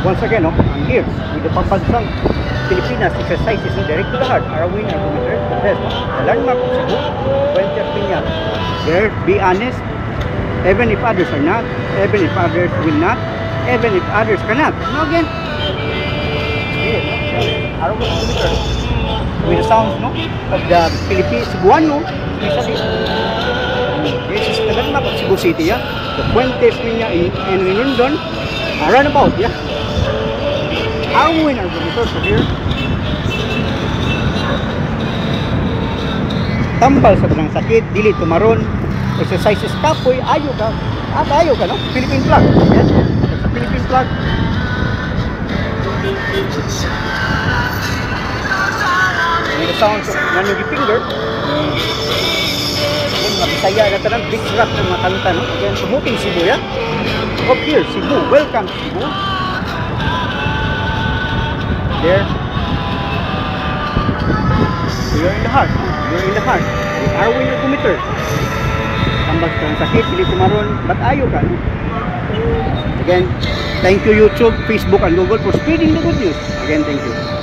Once again, no, I'm here with the Pambansang Pilipinas exercises, no, direct to the heart. Our winner, committed the best, no? The landmark of Cebu, Puente Piña. There, be honest, even if others are not, even if others will not, even if others cannot. No, again. Here, no? Our committed. With the sounds, no, of the Philippines, Cebuano, especially. This is the landmark of Cebu City, yeah? The Puente Piña in London, roundabout, yeah? Our winner committed here. Tambal sa tanang sakit, dili tumaron, exercises kapoy, ayo ka, at ayo ka, no? Philippine flag, yes, that's a Philippine flag. With the sounds of Nanugi Finger, Bisaya na tanang big rap ng mga kanta, no? Again, promoting Cebu, yeah? Up here, Cebu, welcome Cebu. There, you're in the heart, you're in the heart. Our winner committer. Tambag sa sakit, hindi tumaron, but ayo ka, no? Again, thank you YouTube, Facebook, and Google for spreading the good news. Again, thank you.